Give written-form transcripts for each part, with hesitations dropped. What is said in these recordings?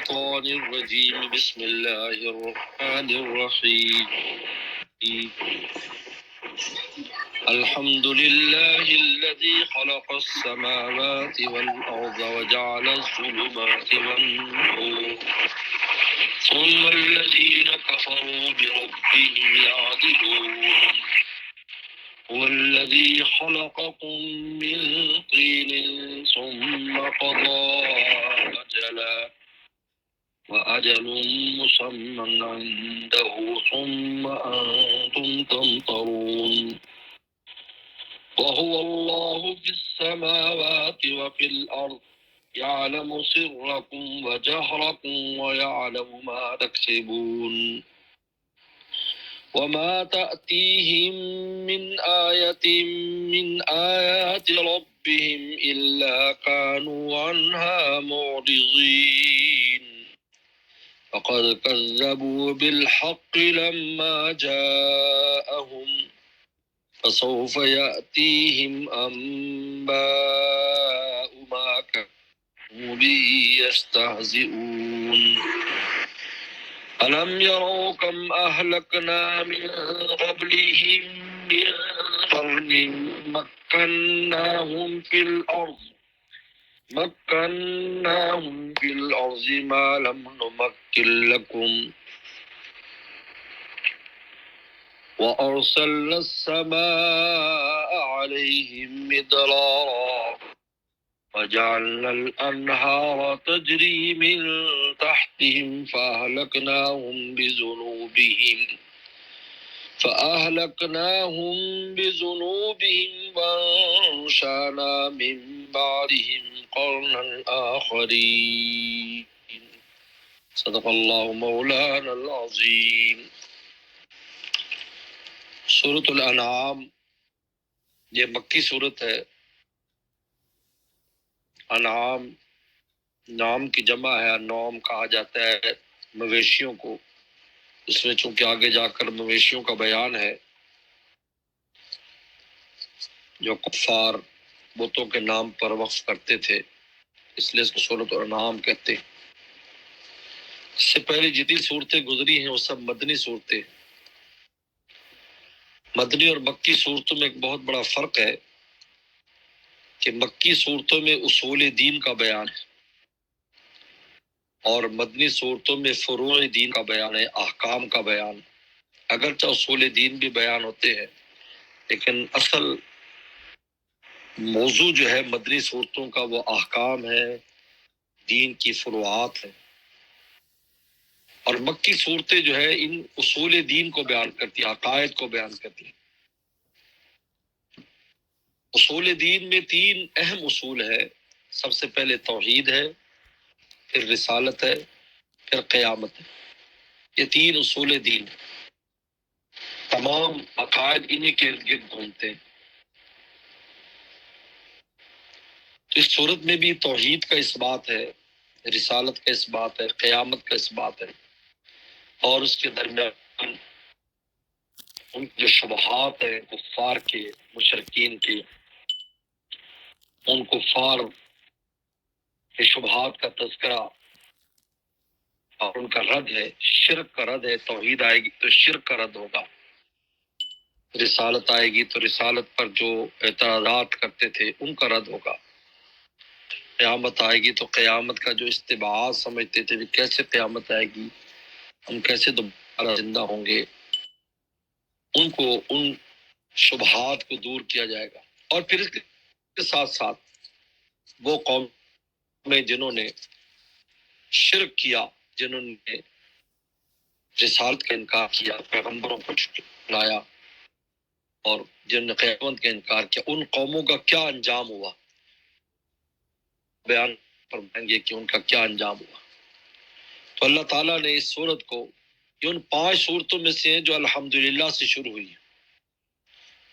الشيطان الرجيم بسم الله الرحمن الرحيم الحمد لله الذي خلق السماوات والأرض وجعل الظلمات والنور ثم الذين كفروا بربهم يعدلون هو الذي خلقكم من طين ثم قضى أجلا وأجل مسمى عنده ثم أنتم تمطرون وهو الله في السماوات وفي الأرض يعلم سركم وجهركم ويعلم ما تكسبون وما تأتيهم من آية من آيات ربهم إلا كانوا عنها معرضين فقد كذبوا بالحق لما جاءهم فسوف يأتيهم أنباء ما كانوا به يستهزئون ألم يروا كم أهلكنا من قبلهم من قرن مكناهم في الأرض ما لم نمكن لكم وأرسلنا السماء عليهم مدرارا وجعلنا الأنهار تجري من تحتهم فأهلكناهم بذنوبهم وأنشأنا من بعدهم قرنا آخرين صدق الله مولانا العظيم. سورۃ الانعام یہ مکی سورت ہے۔ انعام نام کی جمع ہے، نوم کہا جاتا ہے مویشیوں کو۔ اس میں چونکہ آگے جا کر مویشیوں کا بیان ہے جو کفار بتوں کے نام پر وقف کرتے تھے، اس لیے اس کو سورۃ الانعام کہتے ہیں۔ اس سے پہلے جتنی صورتیں گزری ہیں وہ سب مدنی صورتیں۔ مدنی اور مکی صورتوں میں ایک بہت بڑا فرق ہے کہ مکی صورتوں میں اصول دین کا بیان ہے اور مدنی صورتوں میں فروع دین کا بیان ہے، احکام کا بیان۔ اگرچہ اصول دین بھی بیان ہوتے ہیں لیکن اصل موضوع جو ہے مدنی صورتوں کا وہ احکام ہے، دین کی فروعات ہے۔ اور مکی صورتیں جو ہے ان اصول دین کو بیان کرتی ہیں، عقائد کو بیان کرتی ہیں۔ اصول دین میں تین اہم اصول ہے۔ سب سے پہلے توحید ہے، پھر رسالت ہے، پھر قیامت ہے۔ یہ تین اصول دین، تمام عقائد انہی کے ارد گرد گھومتے ہیں۔ تو اس صورت میں بھی توحید کا اس بات ہے، رسالت کا اس بات ہے، قیامت کا اس بات ہے، اور اس کے درمیان ان جو شبہات ہیں کفار کے، مشرکین کے، ان کفار کے شبہات کا تذکرہ اور ان کا رد ہے، شرک کا رد ہے۔ توحید آئے گی تو شرک کا رد ہوگا، رسالت آئے گی تو رسالت پر جو اعتراضات کرتے تھے ان کا رد ہوگا، قیامت آئے گی تو قیامت کا جو استبعاد سمجھتے تھے کہ کیسے قیامت آئے گی، ہم کیسے دوبارہ زندہ ہوں گے، ان شبہات کو دور کیا جائے گا۔ اور پھر اس کے ساتھ ساتھ وہ قومیں جنہوں نے شرک کیا، جنہوں نے رسالت کا انکار کیا، پیغمبروں کو جھٹلایا اور جنہوں نے قیامت کا انکار کیا، ان قوموں کا کیا انجام ہوا، بیان فرمائیں گے کہ ان کا کیا انجام ہوا۔ تو اللہ تعالیٰ نے اس سورت کو، یہ ان 5 صورتوں میں سے ہیں جو الحمدللہ سے شروع ہوئی ہیں۔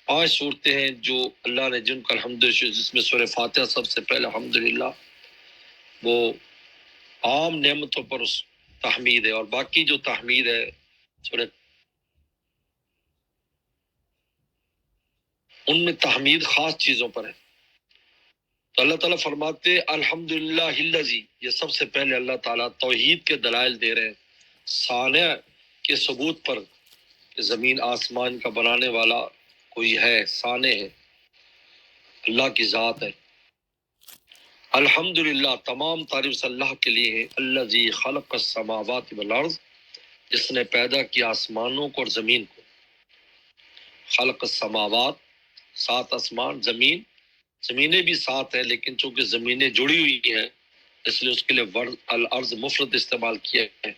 5 صورتیں ہیں جو اللہ نے جن کا الحمدللہ، جس میں سورہ فاتحہ سب سے پہلے الحمدللہ وہ عام نعمتوں پر اس تحمید ہے، اور باقی جو تحمید ہے سورہ ان میں تحمید خاص چیزوں پر ہے۔ تو اللہ تعالیٰ فرماتے الحمدللہ الذی، یہ سب سے پہلے اللہ تعالیٰ توحید کے دلائل دے رہے ہیں، صانع کے ثبوت پر کہ زمین آسمان کا بنانے والا کوئی ہے، صانع ہے، اللہ کی ذات ہے۔ الحمدللہ، تمام تعریف اللہ کے لیے ہے، الذی خلق السماوات والارض، جس نے پیدا کیا آسمانوں کو اور زمین کو۔ خلق السماوات، 7 آسمان، زمینیں بھی 7 ہیں، لیکن چونکہ زمینیں جڑی ہوئی ہیں اس لیے اس کے لیے الارض مفرد استعمال کیا ہے۔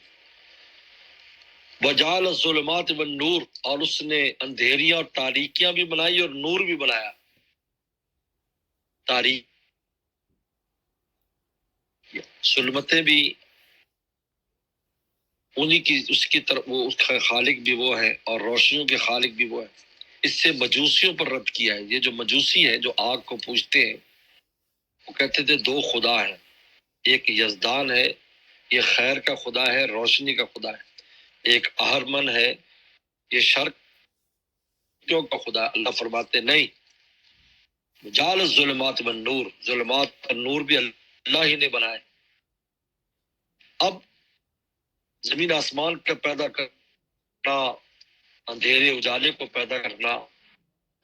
وجعل الظلمات والنور، اور اس نے اندھیریاں اور تاریکیاں بھی بنائی اور نور بھی بنایا۔ تاریک، ظلمتیں بھی انہی کی، اس کی طرف، وہ اس کا خالق بھی وہ ہے اور روشنیوں کے خالق بھی وہ ہے۔ اس سے مجوسیوں پر رد کیا ہے۔ یہ جو مجوسی ہے جو آگ کو پوجتے ہیں، وہ کہتے تھے 2 خدا ہیں، ایک یزدان ہے، یہ خیر کا خدا ہے، روشنی کا خدا ہے، ایک اہرمن ہے، یہ شر کیوں کا خدا ہے۔ اللہ فرماتے نہیں، جعل الظلمات والنور، ظلمات اور نور بھی اللہ ہی نے بنائے۔ اب زمین آسمان کا پیدا کرنا، اندھیرے اجالے کو پیدا کرنا،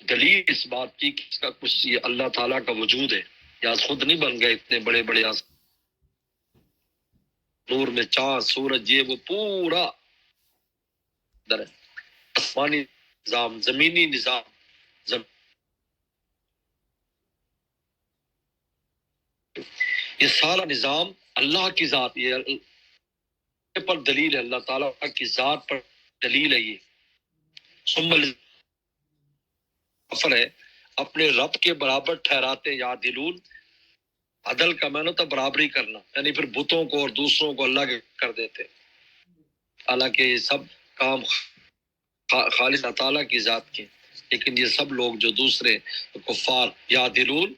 دلیل اس بات کی کہ اس کا کچھ یہ اللہ تعالیٰ کا وجود ہے، یا خود نہیں بن گئے اتنے بڑے بڑے نور میں چاند سورج، یہ وہ پورا در ہے۔ آسمانی نظام، زمینی نظام، یہ سارا نظام اللہ کی ذات، یہ پر دلیل ہے، اللہ تعالیٰ کی ذات پر دلیل ہے۔ یہ ثم الظفر ہے، اپنے رب کے برابر ٹھہراتے، یعدلون، عدل کا معنی ہوتا ہے برابری کرنا، یعنی پھر بتوں کو اور دوسروں کو اللہ کے کر دیتے، حالانکہ یہ سب کام خالص اللہ تعالیٰ کی ذات کے، لیکن یہ سب لوگ جو دوسرے کفار، یعدلون،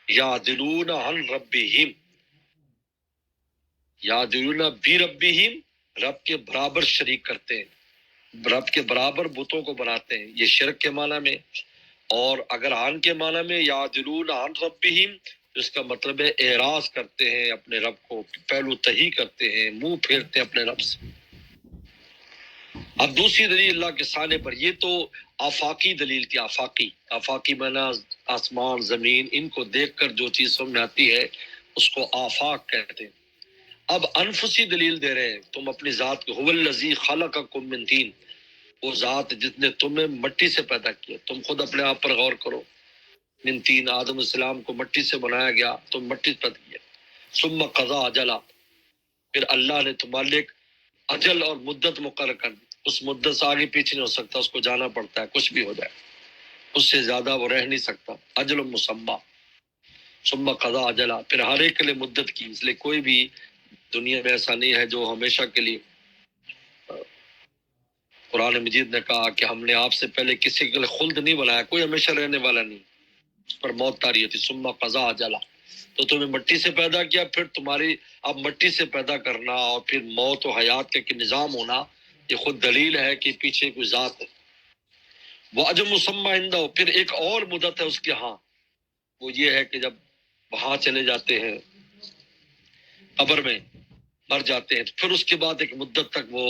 یعدلون عن ربہم، یعدلون بربہم، رب کے برابر شریک کرتے ہیں، رب کے برابر بتوں کو بناتے ہیں، یہ شرک کے معنی میں۔ اور اگر عن کے معنی میں یعدلون عن ربہم، اس کا مطلب ہے اعراض کرتے ہیں اپنے رب کو، پہلو تہی کرتے ہیں، منہ پھیرتے ہیں اپنے رب سے۔ اب دوسری دلیل اللہ کے سانے پر، یہ تو آفاقی دلیل تھی، آفاقی معنی آسمان زمین، ان کو دیکھ کر جو چیز سمجھ آتی ہے اس کو آفاق کہتے ہیں۔ اب انفسی دلیل دے رہے ہیں، تم اپنی ذات کو، هو الذی خلقکم من طین، وہ ذات جس نے تمہیں مٹی سے پیدا کیا، تم خود اپنے آپ پر غور کرو، من طین، آدم علیہ السلام کو مٹی سے بنایا گیا، تم مٹی سے پیدا کیا، ثم قضا اجلا، پھر اللہ نے تمہارے لیے ایک اجل اور مدت مقرر کر دی، اس مدت سے آگے پیچھے نہیں ہو سکتا، اس کو جانا پڑتا ہے، کچھ بھی ہو جائے اس سے زیادہ وہ رہ نہیں سکتا، اجل مسمى، ثم قضا اجلا، پھر ہر ایک کے لیے مدت کی، اس لیے کوئی بھی دنیا میں ایسا نہیں ہے جو ہمیشہ کے لیے۔ قرآن مجید نے کہا کہ ہم نے آپ سے پہلے کسی کے لیے خلد نہیں بنایا، کوئی ہمیشہ رہنے والا نہیں، اس پر موت طاری ہوتی، ثم قضا اجلا، تو تمہیں مٹی سے پیدا کیا، پھر تمہاری اب مٹی سے پیدا کرنا اور پھر موت و حیات کا ایک نظام ہونا، یہ خود دلیل ہے کہ پیچھے کوئی ذات ہے۔ وہ اجل مسمى عنده، پھر ایک اور مدت ہے اس کے ہاں، وہ یہ ہے کہ جب وہاں چلے جاتے ہیں قبر میں، مر جاتے ہیں، پھر اس کے بعد ایک مدت تک وہ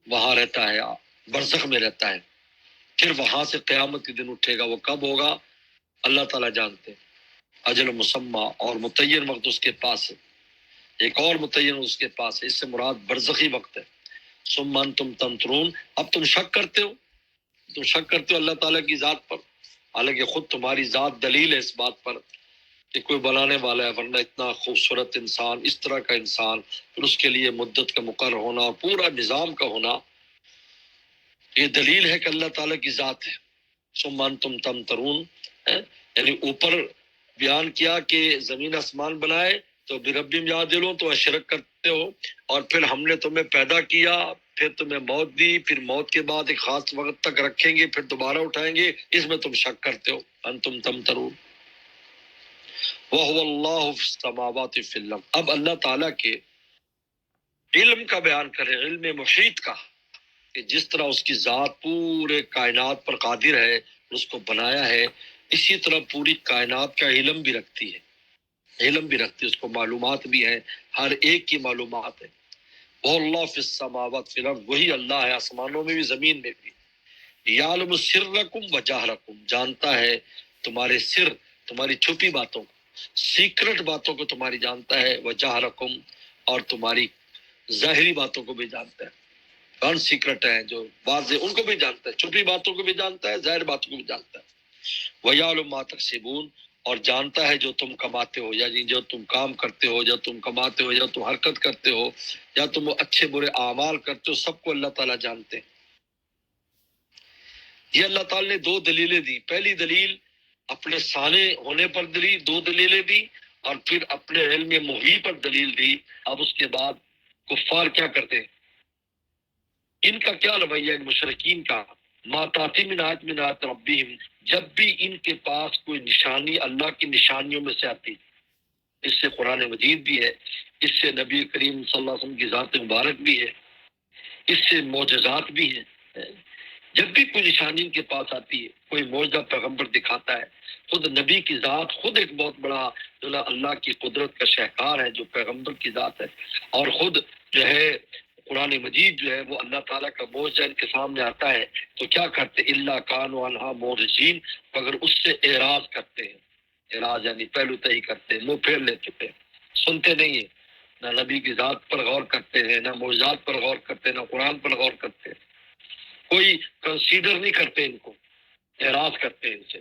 وہاں رہتا ہے، برزخ میں رہتا ہے، پھر وہاں سے قیامت کے دن اٹھے گا، وہ کب ہوگا اللہ تعالیٰ جانتے ہیں۔ اجل مسمى، اور متعین وقت اس کے پاس ہے، ایک اور متعین اس کے پاس ہے، اس سے مراد برزخی وقت ہے۔ ثم انتم تمترون، اب تم شک کرتے ہو، اللہ تعالیٰ کی ذات پر، حالانکہ خود تمہاری ذات دلیل ہے اس بات پر کہ کوئی بنانے والا ہے، ورنہ اتنا خوبصورت انسان، اس طرح کا انسان، پھر اس کے لیے مدت کا مقرر ہونا اور پورا نظام کا ہونا، یہ دلیل ہے کہ اللہ تعالیٰ کی ذات ہے۔ ثم انتم تمترون، یعنی اوپر بیان کیا کہ زمین آسمان بنائے تو بربہم یعدلون، تو شرک کرتے ہو، اور پھر ہم نے تمہیں پیدا کیا، پھر تمہیں موت دی، پھر موت کے بعد ایک خاص وقت تک رکھیں گے، پھر دوبارہ اٹھائیں گے، اس میں تم شک کرتے ہو، انتم تمترون۔ وَهُوَ اللَّهُ فِي السَّمَاوَاتِ فِي الْأَرْضِ۔ اب اللہ تعالیٰ کے علم کا بیان کرے، علم محیط کا، کہ جس طرح اس کی ذات پورے کائنات پر قادر ہے، اس کو بنایا ہے، اسی طرح پوری کائنات کا علم بھی رکھتی ہے، علم بھی رکھتی ہے، اس کو معلومات بھی ہیں، ہر ایک کی معلومات ہے۔ وہ اللہ فی السماوات فی الارض، وہی اللہ ہے آسمانوں میں بھی زمین میں بھی۔ یعلم سرکم و جہرکم، جانتا ہے تمہارے سر، تمہاری چھپی باتوں کو، سیکرٹ باتوں کو تمہاری جانتا ہے، و جہرکم، اور تمہاری ظاہری باتوں کو بھی جانتا ہے۔ ان سیکرٹ ہے جو واضح، ان کو بھی جانتا ہے، چھپی باتوں کو بھی جانتا ہے، ظاہر باتوں کو بھی جانتا ہے۔ وَيَعْلَمُ مَا تَكْسِبُونَ، اور جانتا ہے جو تم کماتے ہو، یعنی جو تم کام کرتے ہو، جو تم کماتے ہو، یا تم حرکت کرتے ہو، یا تم اچھے برے اعمال کرتے ہو، سب کو اللہ تعالیٰ جانتے ہیں۔ یہ اللہ تعالیٰ نے دو دلیلیں دی۔ پہلی دلیل اپنے سانے ہونے پر دلی، دو دلیلیں دی، اور پھر اپنے علم محیط پر دلیل دی۔ اب اس کے بعد کفار کیا کرتے ہیں، ان کا کیا رویہ ہے مشرکین کا؟ ما تاتی من آیت من آیات ربہم، جب بھی ان کے پاس کوئی نشانی اللہ کی نشانیوں میں سے آتی، اس سے قرآن مجید بھی ہے، اس سے نبی کریم صلی اللہ علیہ وسلم کی ذات مبارک بھی ہے، اس سے معجزات بھی ہیں۔ جب بھی کوئی نشانی ان کے پاس آتی ہے، کوئی معجزہ پیغمبر دکھاتا ہے، خود نبی کی ذات خود ایک بہت بڑا جو ہے اللہ کی قدرت کا شاہکار ہے، جو پیغمبر کی ذات ہے، اور خود جو ہے قرآن مجید جو ہے وہ اللہ تعالیٰ کا معجزہ ان کے سامنے آتا ہے، تو کیا کرتے؟ اللہ کانوا عنہا معرضین، مگر اس سے اعراض کرتے ہیں۔ اعراض یعنی پہلو تہی کرتے ہیں، منہ پھیر لیتے ہیں، سنتے نہیں ہیں، نہ نبی کی ذات پر غور کرتے ہیں، نہ معجزات پر غور کرتے ہیں، نہ قرآن پر غور کرتے ہیں، کوئی کنسیڈر نہیں کرتے ان کو، اعراض کرتے ہیں ان سے،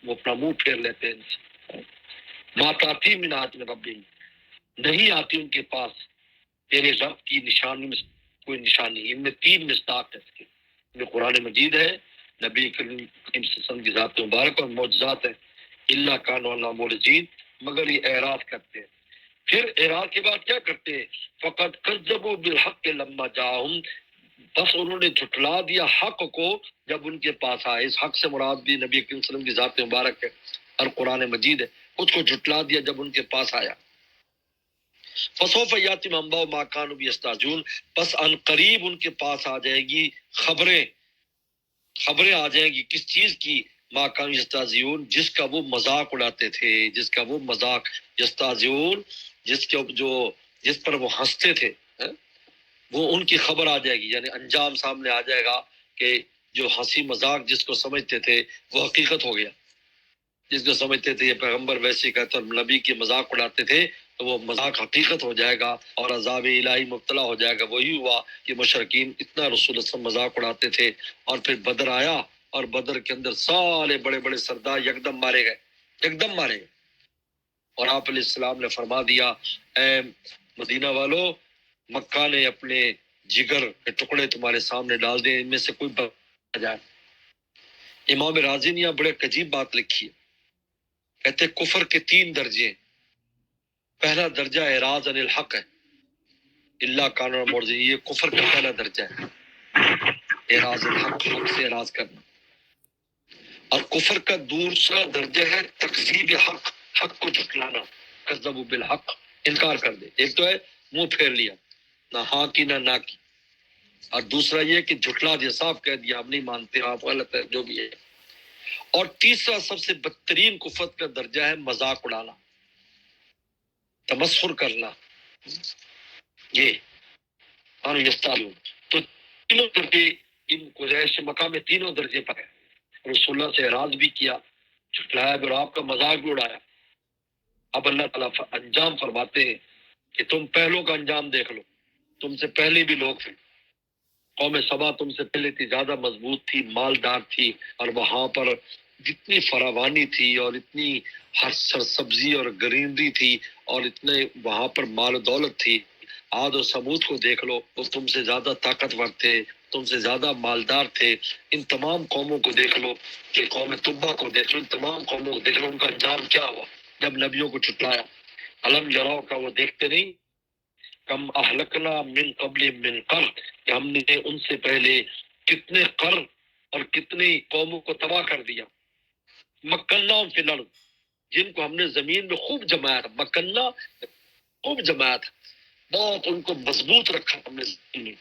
وہ اپنا منہ پھیر لیتے ہیں ان سے۔ ما تاتی من آیت من ربہم، نہیں آتی ان کے پاس تیرے رب کی نشانی میں کوئی نشانی۔ ان میں تین مصداق ہے اس کے، جو قرآن مجید ہے، نبی کریم صلی اللہ علیہ وسلم کی ذات مبارک، اور معجزات ہے۔ اللہ کانوا عنہا معرضین، مگر یہ اعراض کرتے ہیں۔ پھر اعراض کے بعد کیا کرتے ہیں؟ فقط کذبوا بالحق لما جاءہم، بس انہوں نے جھٹلا دیا حق کو جب ان کے پاس آئے۔ اس حق سے مراد بھی نبی کریم صلی اللہ علیہ وسلم کی ذات مبارک ہے اور قرآن مجید ہے، اس کو جھٹلا دیا جب ان کے پاس آیا۔ فسوف یاتی من انباء ما کانوا به یستعجلون، بس ان قریب ان کے پاس آ جائے گی خبریں آ جائیں گی، کس چیز کی؟ ما کانوا یستعجلون، جس کا وہ مذاق اڑاتے تھے، جس کا وہ مذاق، یستعجلون، جس پر وہ ہنستے تھے، وہ ان کی خبر آ جائے گی، یعنی انجام سامنے آ جائے گا کہ جو ہنسی مذاق جس کو سمجھتے تھے وہ حقیقت ہو گیا، جس کو سمجھتے تھے یہ پیغمبر ویسے کہتے اور نبی کی مذاق اڑاتے تھے، تو وہ مذاق حقیقت ہو جائے گا اور عذاب الہی مبتلا ہو جائے گا۔ وہی ہوا کہ مشرکین اتنا رسول اللہ صلی اللہ علیہ وسلم مذاق اڑاتے تھے، اور پھر بدر آیا، اور بدر کے اندر سارے بڑے بڑے سردار یکدم مارے گئے، یکدم مارے گئے، اور آپ علیہ السلام نے فرما دیا، اے مدینہ والو، مکہ نے اپنے جگر کے ٹکڑے تمہارے سامنے ڈال دیں، ان میں سے کوئی بچ جائے۔ امام رازی نے یہاں بڑے عجیب بات لکھی ہے، کہتے کفر کے تین درجے ہیں۔ پہلا درجہ اعراض عن الحق ہے، اللہ کانوا معرضین، یہ کفر کا پہلا درجہ ہے، اعراض الحق، حق سے اعراض کرنا۔ اور کفر کا دوسرا درجہ ہے تکذیب حق، حق کو جھٹلانا، کذبوا بالحق، انکار کر دے۔ ایک تو ہے منہ پھیر لیا، نہ ہاں کی نہ کی، اور دوسرا یہ کہ جھٹلا دیا، صاف کہہ دیا ہم نہیں مانتے، آپ غلط ہے، جو بھی ہے۔ اور تیسرا سب سے بدترین کفر کا درجہ ہے مذاق اڑانا، تمسخر کرنا، یہ اور یستعجلون۔ تو تینوں درجے ان قریش مکہ میں تینوں درجے پر ہے۔ رسول اللہ سے اعراض بھی کیا، جھٹلایا بھی، اور آپ کا مذاق بھی اڑایا۔ اب اللہ تعالیٰ انجام فرماتے ہیں کہ تم پہلوں کا انجام دیکھ لو، تم سے پہلے بھی لوگ تھے، قوم سبا تم سے پہلے تھی، زیادہ مضبوط تھی، مالدار تھی، اور وہاں پر جتنی فراوانی تھی اور اتنی ہر سبزی اور گرینری تھی اور اتنے وہاں پر مال و دولت تھی۔ عاد و سمود کو دیکھ لو، وہ تم سے زیادہ طاقتور تھے، تم سے زیادہ مالدار تھے۔ ان تمام قوموں کو دیکھ لو، کہ قوم تبا کو دیکھ لو، ان تمام قوموں کو دیکھ لو، ان کا انجام کیا ہوا جب نبیوں کو چھٹلایا۔ علم یراؤ کا وہ دیکھتے نہیں، کم اہلکنا من قبل من قرن، کہ ہم نے ان سے پہلے کتنے قرن اور کتنی قوموں کو تباہ کر دیا۔ مکناہم فی الارض، جن کو ہم نے زمین میں خوب جمایا تھا، مکنہ خوب جمایا تھا، بہت ان کو مضبوط رکھا ہم نے زمین میں.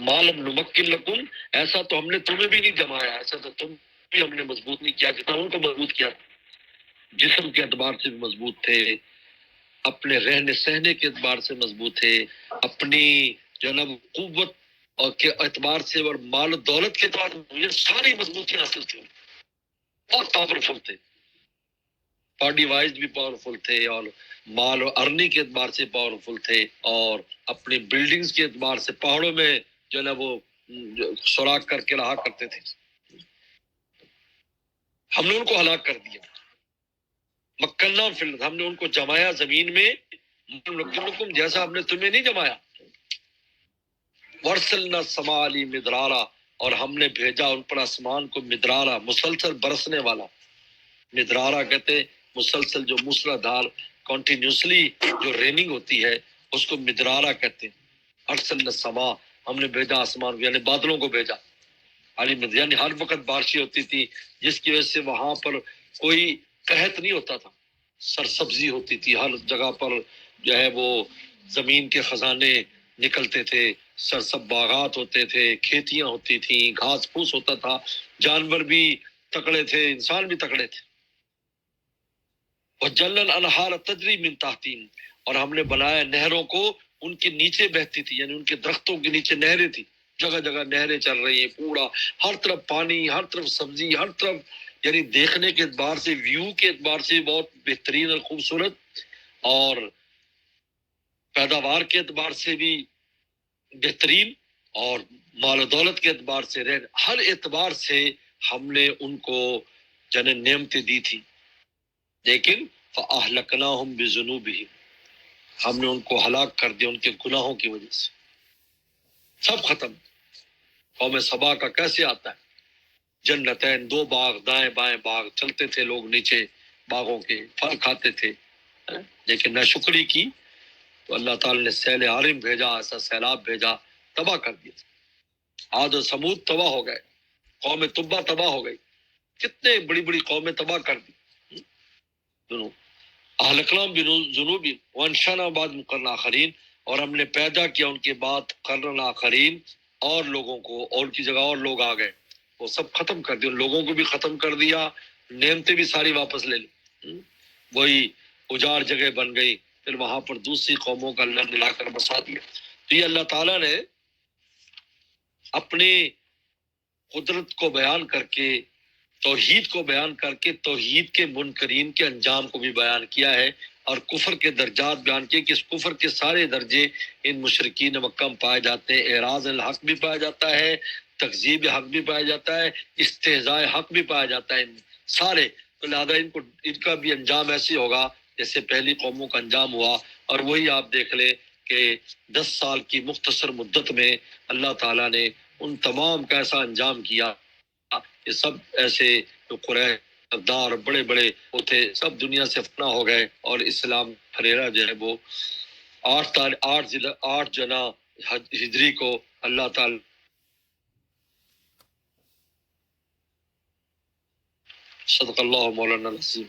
معلوم نمکن لکم، ایسا تو ہم نے تمہیں بھی نہیں جمایا، ایسا تو تم بھی ہم نے مضبوط نہیں کیا جتنا ان کو مضبوط کیا. جسم کے اعتبار سے بھی مضبوط تھے، اپنے رہنے سہنے کے اعتبار سے مضبوط تھے، اپنی جو ہے نا قوت اور کے اعتبار سے اور مال و دولت کے اعتبار سے یہ ساری مضبوطی حاصل تھی. بہت پاورفل تھے، باڈی وائز بھی پاورفل تھے، اور مال و ارنی کے اعتبار سے پاورفل تھے، اور اپنی بلڈنگز کے اعتبار سے پہاڑوں میں جو ہے نا وہ سوراخ کر کے رہا کرتے تھے. ہم نے ان کو ہلاک کر دیا. مکنا فی الارض، ہم نے ان کو جمایا زمین میں، جیسا ہم نے تمہیں نہیں جمایا. ورسلنا السماء علیہم مدرارا، اور ہم نے بھیجا ان پر آسمان کو مدرارا، مسلسل برسنے والا. مدرارا کہتے مسلسل جو موسلادھار کنٹینیوسلی جو ریننگ ہوتی ہے اس کو مدرارا کہتے ہیں. ارسلنا السماء، ہم نے بھیجا آسمان، یعنی بادلوں کو بھیجا. یعنی ہر وقت بارشیں ہوتی تھی جس کی وجہ سے وہاں پر کوئی قحط نہیں ہوتا تھا، سرسبزی ہوتی تھی ہر جگہ پر، جو ہے وہ زمین کے خزانے نکلتے تھے، سرسب باغات ہوتے تھے، کھیتیاں ہوتی تھیں، گھاس پھوس ہوتا تھا، جانور بھی تکڑے تھے، انسان بھی تکڑے تھے. وَجَلَّ الْأَنْهَارَ تَجْرِي مِنْ تَحْتِهِمْ، اور ہم نے بنایا نہروں کو ان کے نیچے بہتی تھی، یعنی ان کے درختوں کے نیچے نہریں تھی، جگہ جگہ نہریں چل رہی ہیں، پورا ہر طرف پانی، ہر طرف سبزی، ہر طرف، یعنی دیکھنے کے اعتبار سے، ویو کے اعتبار سے بہت بہترین اور خوبصورت، اور پیداوار کے اعتبار سے بھی بہترین، اور مال و دولت کے اعتبار سے ہر اعتبار سے ہم نے ان کو جن نعمتیں دی تھی. لیکن فَأَهْلَكْنَاهُمْ بِذُنُوبِهِمْ، ہم نے ان کو ہلاک کر دیا ان کے گناہوں کی وجہ سے. سب ختم. قوم سبا کا کیسے آتا ہے؟ جنتین، دو باغ، دائیں بائیں باغ، چلتے تھے لوگ نیچے باغوں کے، پھل کھاتے تھے، لیکن نہ شکری کی تو اللہ تعالی نے سیل عارم بھیجا، ایسا سیلاب بھیجا، تباہ کر دیا. عاد و سمود تباہ ہو گئے، قوم تبا تباہ ہو گئی، کتنے بڑی بڑی قومیں تباہ کر دی. دونوں اہلکنام بذنوب وانشانا بعد مقرن آخرین، اور ہم نے پیدا کیا ان کے بعد قرن آخرین اور لوگوں کو، اور ان کی جگہ اور لوگ آ گئے، وہ سب ختم کر دیا، ان لوگوں کو بھی ختم کر دیا، نعمتیں بھی ساری واپس لے لی، وہی اجاڑ جگہ بن گئی، پھر وہاں پر دوسری قوموں کا اللہ ملا کر بسا دیا. تو یہ اللہ تعالیٰ نے اپنی قدرت کو بیان کر کے، توحید کو بیان کر کے، توحید کے منکرین کے انجام کو بھی بیان کیا ہے، اور کفر کے درجات بیان کیے کہ اس کفر کے سارے درجے ان مشرکین مکہ میں پائے جاتے ہیں. اعراض الحق بھی پایا جاتا ہے، تکذیب حق بھی پایا جاتا ہے، استہزاء حق بھی پایا جاتا ہے، سارے. تو لہٰذا ان کا بھی انجام ایسے ہوگا جیسے پہلی قوموں کا انجام ہوا. اور وہی آپ دیکھ لیں کہ 10 سال کی مختصر مدت میں اللہ تعالیٰ نے ان تمام کا ایسا انجام کیا. یہ سب ایسے جو قریش سردار بڑے بڑے وہ تھے، سب دنیا سے فنا ہو گئے، اور اسلام پھریرا جو ہے وہ 8 جنا ہجری کو اللہ تعالی. صدق اللہ مولانا العظیم.